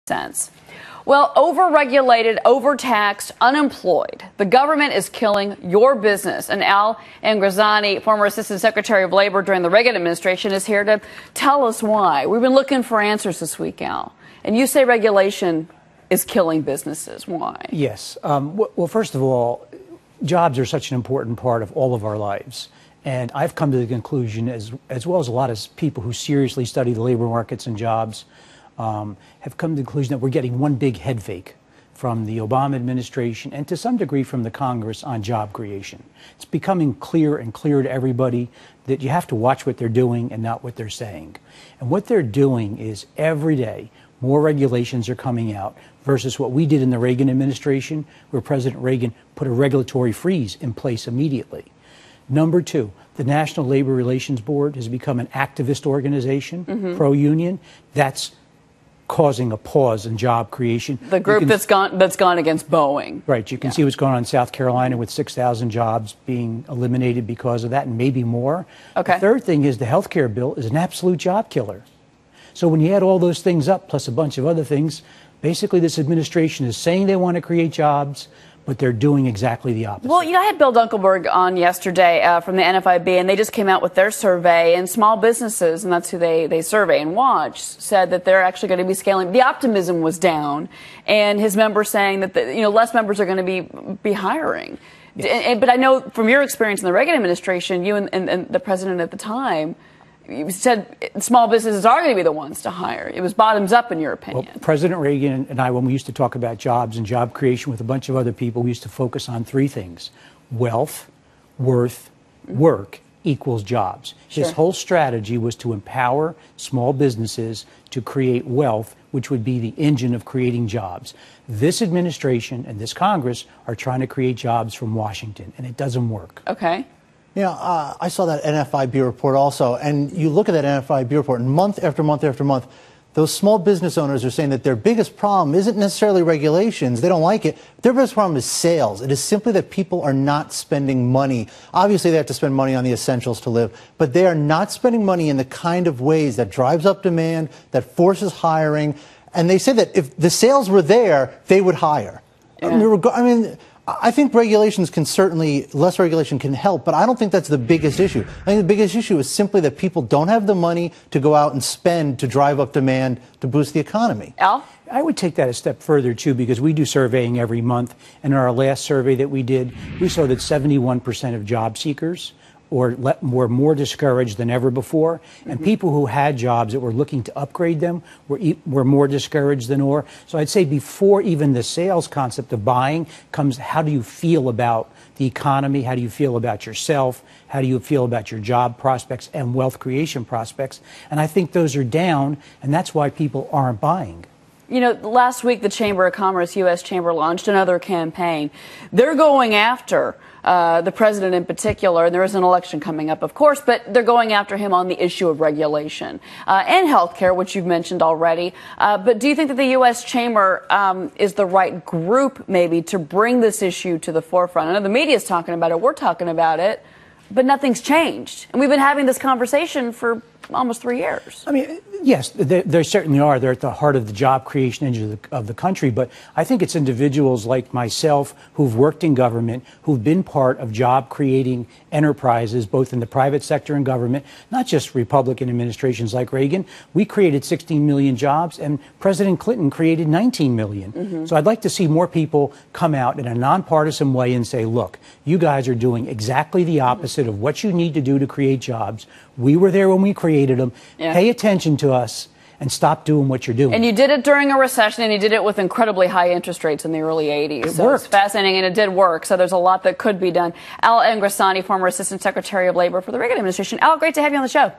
Sense. Well, overregulated, overtaxed, unemployed. The government is killing your business. And Al Angrisani, former Assistant Secretary of Labor during the Reagan administration, is here to tell us why. We've been looking for answers this week, Al. And you say regulation is killing businesses. Why? Yes. Well, first of all, jobs are such an important part of all of our lives. And I've come to the conclusion, as well as a lot of people who seriously study the labor markets and jobs, have come to the conclusion that we're getting one big head fake from the Obama administration and to some degree from the Congress on job creation. It's becoming clear and clear to everybody that you have to watch what they're doing and not what they're saying. And what they're doing is every day more regulations are coming out versus what we did in the Reagan administration, where President Reagan put a regulatory freeze in place immediately. Number two, the National Labor Relations Board has become an activist organization, pro-union. That's causing a pause in job creation. The group that's gone against Boeing. Right. You can see what's going on in South Carolina with 6,000 jobs being eliminated because of that, and maybe more. Okay. The third thing is the health care bill is an absolute job killer. So when you add all those things up, plus a bunch of other things, basically this administration is saying they want to create jobs, but they're doing exactly the opposite. Well, I had Bill Dunkelberg on yesterday from the NFIB, and they just came out with their survey, and small businesses, and that's who they survey and watch, said that they're actually going to be scaling. The optimism was down, and his members saying that less members are going to be hiring. Yes. But I know from your experience in the Reagan administration, you and the president at the time, you said small businesses are going to be the ones to hire. It was bottoms up, in your opinion. Well, President Reagan and I, when we used to talk about jobs and job creation with a bunch of other people, we used to focus on three things: wealth, worth, work equals jobs. Sure. His whole strategy was to empower small businesses to create wealth, which would be the engine of creating jobs. This administration and this Congress are trying to create jobs from Washington, and it doesn't work. Okay. Yeah, I saw that NFIB report also, and you look at that NFIB report, and month after month after month, those small business owners are saying that their biggest problem isn't necessarily regulations. They don't like it. Their biggest problem is sales. It is simply that people are not spending money. Obviously, they have to spend money on the essentials to live, but they are not spending money in the kind of ways that drives up demand, that forces hiring. And they say that if the sales were there, they would hire. Yeah. I think regulations can certainly, less regulation can help, but I don't think that's the biggest issue. I think the biggest issue is simply that people don't have the money to go out and spend to drive up demand to boost the economy. Al? I would take that a step further, too, because we do surveying every month. And in our last survey that we did, we saw that 71% of job seekers were more discouraged than ever before. And people who had jobs that were looking to upgrade them were more discouraged than ever. So I'd say before even the sales concept of buying comes, how do you feel about the economy? How do you feel about yourself? How do you feel about your job prospects and wealth creation prospects? And I think those are down, and that's why people aren't buying. Last week, the Chamber of Commerce, U.S. Chamber, launched another campaign. They're going after the president in particular, and there is an election coming up, of course, but they're going after him on the issue of regulation and health care, which you've mentioned already. But do you think that the U.S. Chamber is the right group, maybe, to bring this issue to the forefront? I know the media is talking about it. We're talking about it. But nothing's changed. And we've been having this conversation for almost 3 years. Yes, there certainly are. They're at the heart of the job creation engine of the country. But I think it's individuals like myself who've worked in government, who've been part of job-creating enterprises, both in the private sector and government, not just Republican administrations like Reagan. We created 16 million jobs, and President Clinton created 19 million. So I'd like to see more people come out in a nonpartisan way and say, look, you guys are doing exactly the opposite of what you need to do to create jobs. We were there when we created them. Yeah. Pay attention to us and stop doing what you're doing. And you did it during a recession, and you did it with incredibly high interest rates in the early 80s. It worked. It's fascinating, and it did work. So there's a lot that could be done. Al Angrisani, former Assistant Secretary of Labor for the Reagan administration. Al, great to have you on the show.